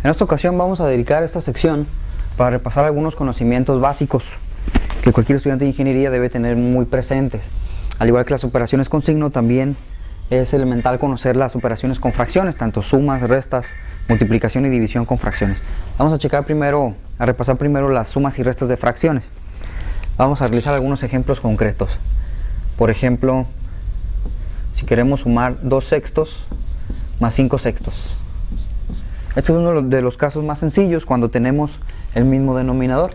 En esta ocasión vamos a dedicar esta sección para repasar algunos conocimientos básicos que cualquier estudiante de ingeniería debe tener muy presentes. Al igual que las operaciones con signo, también es elemental conocer las operaciones con fracciones, tanto sumas, restas, multiplicación y división con fracciones. Vamos a repasar primero las sumas y restas de fracciones. Vamos a realizar algunos ejemplos concretos. Por ejemplo, si queremos sumar 2 sextos más 5 sextos. Este es uno de los casos más sencillos cuando tenemos el mismo denominador.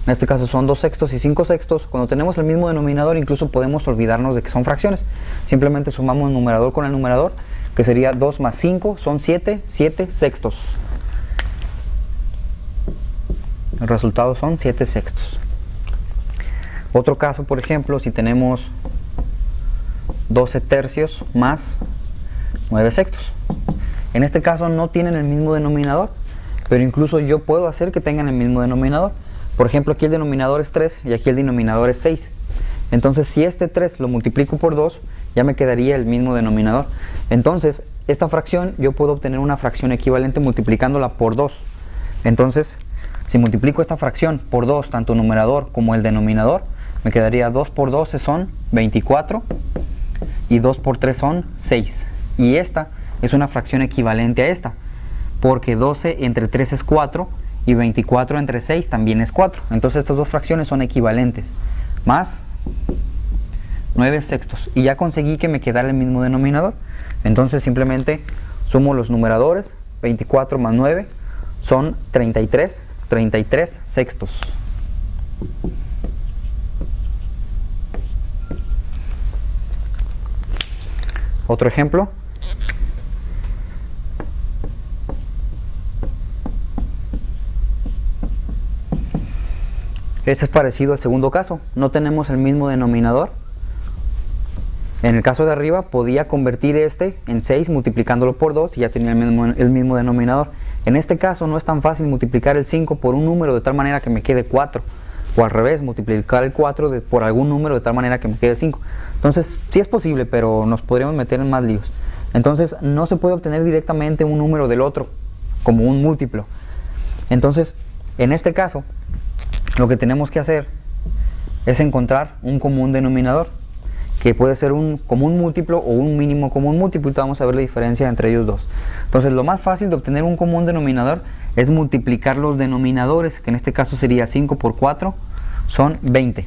En este caso son 2 sextos y 5 sextos. Cuando tenemos el mismo denominador, incluso podemos olvidarnos de que son fracciones. Simplemente sumamos el numerador con el numerador, que sería 2 más 5 son 7 sextos. El resultado son 7 sextos. Otro caso, por ejemplo, si tenemos 12 tercios más 9 sextos. En este caso no tienen el mismo denominador, pero incluso yo puedo hacer que tengan el mismo denominador. Por ejemplo, aquí el denominador es 3 y aquí el denominador es 6. Entonces, si este 3 lo multiplico por 2, ya me quedaría el mismo denominador. Entonces, esta fracción yo puedo obtener una fracción equivalente multiplicándola por 2. Entonces, si multiplico esta fracción por 2, tanto el numerador como el denominador, me quedaría 2 por 12 son 24 y 2 por 3 son 6. Y esta es una fracción equivalente a esta, porque 12 entre 3 es 4 y 24 entre 6 también es 4. Entonces estas dos fracciones son equivalentes. Más 9 sextos. Y ya conseguí que me quedara el mismo denominador. Entonces simplemente sumo los numeradores. 24 más 9 son 33 sextos. Otro ejemplo. Este es parecido al segundo caso. No tenemos el mismo denominador. En el caso de arriba podía convertir este en 6 multiplicándolo por 2 y ya tenía el mismo denominador. En este caso no es tan fácil multiplicar el 5 por un número de tal manera que me quede 4. O al revés, multiplicar el 4 por algún número de tal manera que me quede 5. Entonces sí es posible, pero nos podríamos meter en más líos. Entonces no se puede obtener directamente un número del otro como un múltiplo. Entonces en este caso lo que tenemos que hacer es encontrar un común denominador, que puede ser un común múltiplo o un mínimo común múltiplo, y vamos a ver la diferencia entre ellos dos. Entonces lo más fácil de obtener un común denominador es multiplicar los denominadores, que en este caso sería 5 por 4 son 20.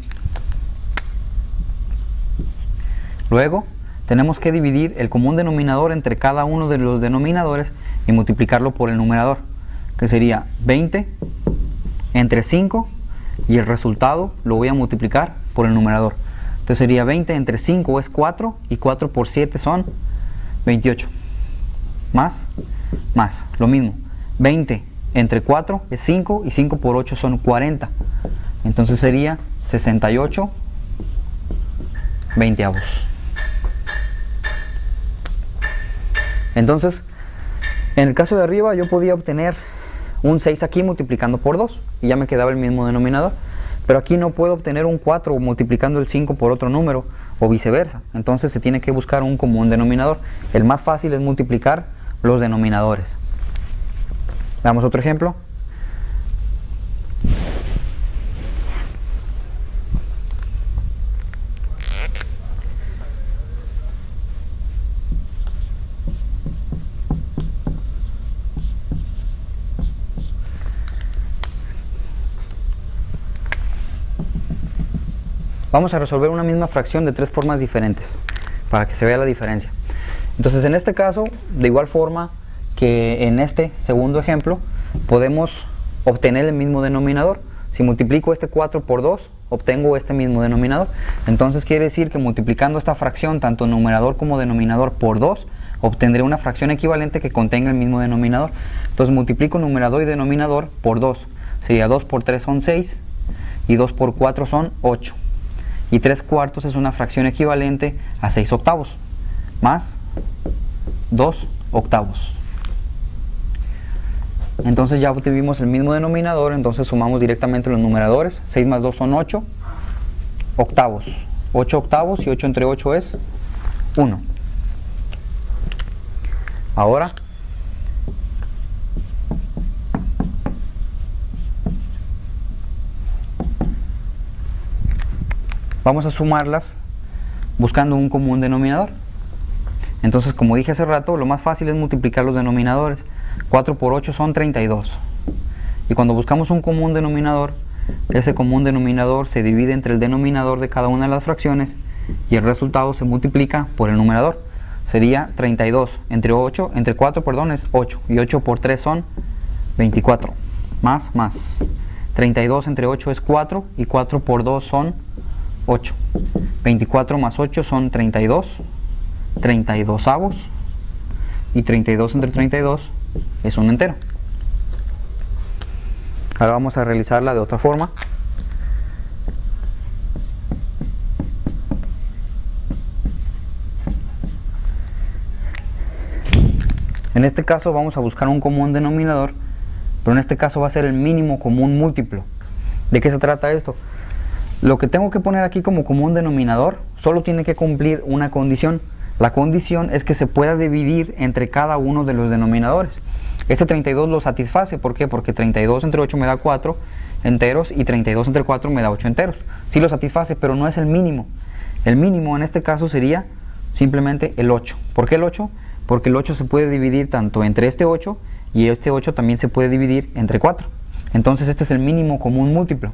Luego tenemos que dividir el común denominador entre cada uno de los denominadores y multiplicarlo por el numerador, que sería 20 entre 5, y el resultado lo voy a multiplicar por el numerador. Entonces sería 20 entre 5 es 4 y 4 por 7 son 28. Más lo mismo. 20 entre 4 es 5 y 5 por 8 son 40. Entonces sería 68 veinteavos. Entonces, en el caso de arriba yo podía obtener un 6 aquí multiplicando por 2 y ya me quedaba el mismo denominador. Pero aquí no puedo obtener un 4 multiplicando el 5 por otro número o viceversa. Entonces se tiene que buscar un común denominador. El más fácil es multiplicar los denominadores. Veamos otro ejemplo. Vamos a resolver una misma fracción de 3 formas diferentes para que se vea la diferencia. Entonces en este caso, de igual forma que en este segundo ejemplo, podemos obtener el mismo denominador. Si multiplico este 4 por 2, obtengo este mismo denominador. Entonces quiere decir que multiplicando esta fracción, tanto numerador como denominador, por 2, obtendré una fracción equivalente que contenga el mismo denominador. Entonces multiplico numerador y denominador por 2. Sería 2 por 3 son 6 y 2 por 4 son 8. Y 3 cuartos es una fracción equivalente a 6 octavos, más 2 octavos. Entonces ya obtuvimos el mismo denominador, entonces sumamos directamente los numeradores. 6 más 2 son 8 octavos. 8 octavos y 8 entre 8 es 1. Ahora vamos a sumarlas buscando un común denominador. Entonces, como dije hace rato, lo más fácil es multiplicar los denominadores. 4 por 8 son 32. Y cuando buscamos un común denominador, ese común denominador se divide entre el denominador de cada una de las fracciones y el resultado se multiplica por el numerador. Sería 32 entre 4, es 8, y 8 por 3 son 24. Más. 32 entre 8 es 4 y 4 por 2 son 8. 24 más 8 son 32. 32avos, y 32 entre 32 es un entero. Ahora vamos a realizarla de otra forma. En este caso vamos a buscar un común denominador, pero en este caso va a ser el mínimo común múltiplo. ¿De qué se trata esto? Lo que tengo que poner aquí como común denominador solo tiene que cumplir una condición. La condición es que se pueda dividir entre cada uno de los denominadores. Este 32 lo satisface. ¿Por qué? Porque 32 entre 8 me da 4 enteros y 32 entre 4 me da 8 enteros. Sí lo satisface, pero no es el mínimo. El mínimo en este caso sería simplemente el 8. ¿Por qué el 8? Porque el 8 se puede dividir tanto entre este 8 y este 8 también se puede dividir entre 4. Entonces este es el mínimo común múltiplo.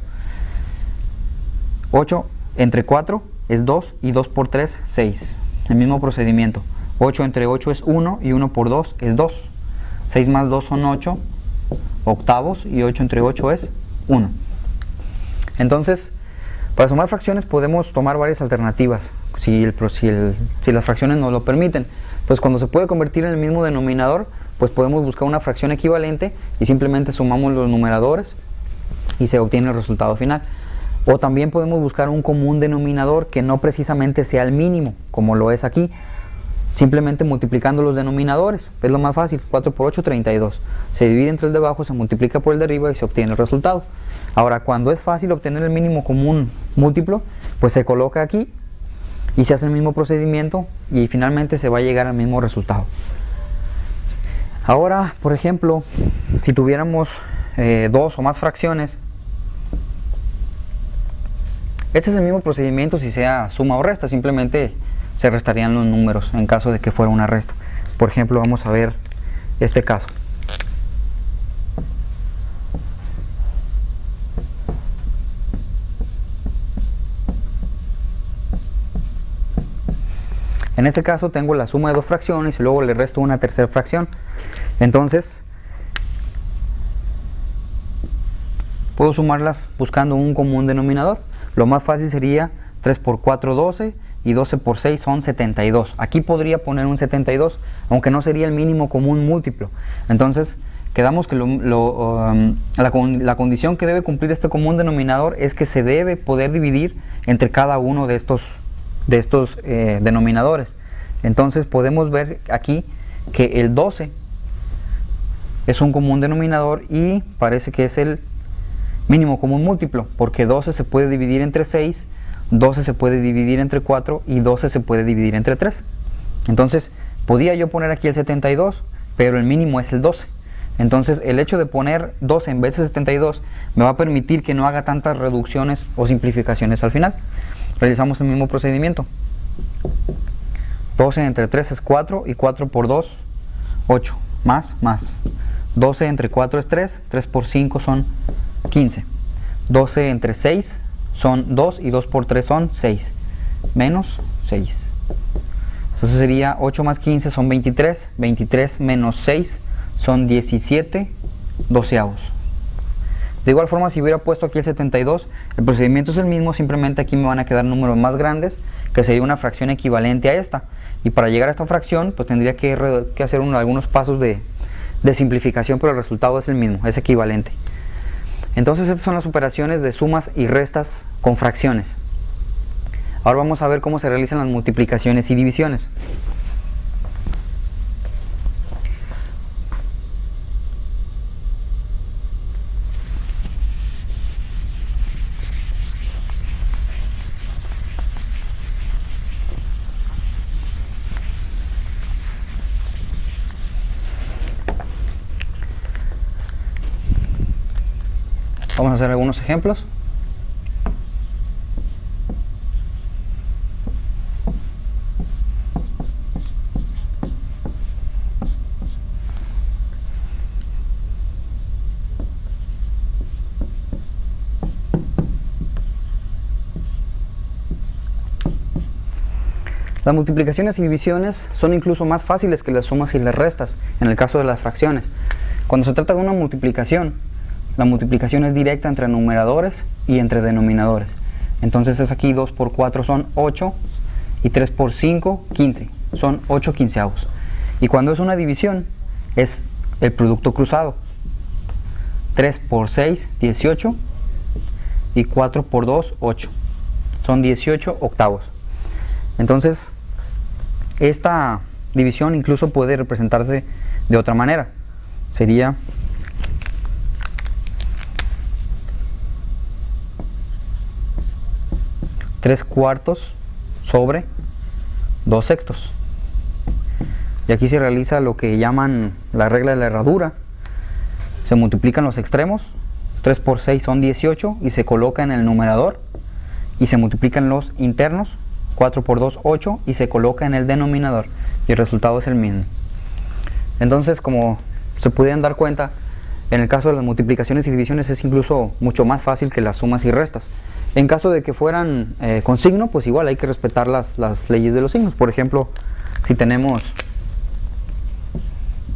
8 entre 4 es 2 y 2 por 3, 6. El mismo procedimiento. 8 entre 8 es 1 y 1 por 2 es 2. 6 más 2 son 8 octavos y 8 entre 8 es 1. Entonces, para sumar fracciones podemos tomar varias alternativas si las fracciones nos lo permiten. Entonces, cuando se puede convertir en el mismo denominador, pues podemos buscar una fracción equivalente y simplemente sumamos los numeradores y se obtiene el resultado final. O también podemos buscar un común denominador que no precisamente sea el mínimo, como lo es aquí, simplemente multiplicando los denominadores. Es lo más fácil. 4 por 8, 32. Se divide entre el de abajo, se multiplica por el de arriba y se obtiene el resultado. Ahora, cuando es fácil obtener el mínimo común múltiplo, pues se coloca aquí y se hace el mismo procedimiento y finalmente se va a llegar al mismo resultado. Ahora, por ejemplo, si tuviéramos dos o más fracciones, este es el mismo procedimiento si sea suma o resta, simplemente se restarían los números en caso de que fuera una resta. Por ejemplo, vamos a ver este caso. En este caso tengo la suma de dos fracciones y luego le resto una tercera fracción. Entonces, puedo sumarlas buscando un común denominador. Lo más fácil sería 3 por 4, 12 y 12 por 6 son 72. Aquí podría poner un 72, aunque no sería el mínimo común múltiplo. Entonces, quedamos que la condición que debe cumplir este común denominador es que se debe poder dividir entre cada uno de estos denominadores. Entonces podemos ver aquí que el 12 es un común denominador y parece que es el mínimo común múltiplo, porque 12 se puede dividir entre 6, 12 se puede dividir entre 4 y 12 se puede dividir entre 3. Entonces podía yo poner aquí el 72, pero el mínimo es el 12. Entonces el hecho de poner 12 en vez de 72 me va a permitir que no haga tantas reducciones o simplificaciones al final. Realizamos el mismo procedimiento. 12 entre 3 es 4 y 4 por 2, 8. Más. 12 entre 4 es 3, 3 por 5 son 15. 12 entre 6 son 2 y 2 por 3 son 6. Menos 6. Entonces sería 8 más 15 son 23. 23 menos 6 son 17 doceavos. De igual forma, si hubiera puesto aquí el 72, el procedimiento es el mismo, simplemente aquí me van a quedar números más grandes, que sería una fracción equivalente a esta. Y para llegar a esta fracción, pues tendría que hacer algunos pasos de simplificación, pero el resultado es el mismo, es equivalente. Entonces estas son las operaciones de sumas y restas con fracciones. Ahora vamos a ver cómo se realizan las multiplicaciones y divisiones. Vamos a hacer algunos ejemplos. Las multiplicaciones y divisiones son incluso más fáciles que las sumas y las restas, en el caso de las fracciones. Cuando se trata de una multiplicación, la multiplicación es directa entre numeradores y entre denominadores. Entonces es aquí 2 por 4 son 8 y 3 por 5, 15. Son 8 quinceavos. Y cuando es una división, es el producto cruzado. 3 por 6, 18 y 4 por 2, 8. Son 18 octavos. Entonces, esta división incluso puede representarse de otra manera. Sería 3/4 sobre 2/6. Y aquí se realiza lo que llaman la regla de la herradura. Se multiplican los extremos. 3 por 6 son 18 y se coloca en el numerador. Y se multiplican los internos. 4 por 2, 8 y se coloca en el denominador. Y el resultado es el mismo. Entonces, como se pudieran dar cuenta, en el caso de las multiplicaciones y divisiones es incluso mucho más fácil que las sumas y restas. En caso de que fueran con signo, pues igual hay que respetar las leyes de los signos. Por ejemplo, si tenemos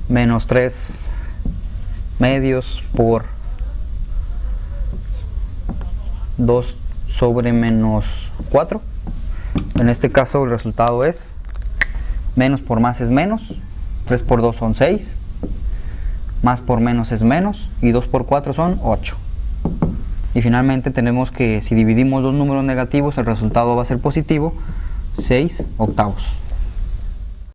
menos 3 medios por 2 sobre menos 4, en este caso el resultado es menos por más es menos, 3 por 2 son 6, más por menos es menos y 2 por 4 son 8. Y finalmente tenemos que si dividimos dos números negativos el resultado va a ser positivo, 6 octavos.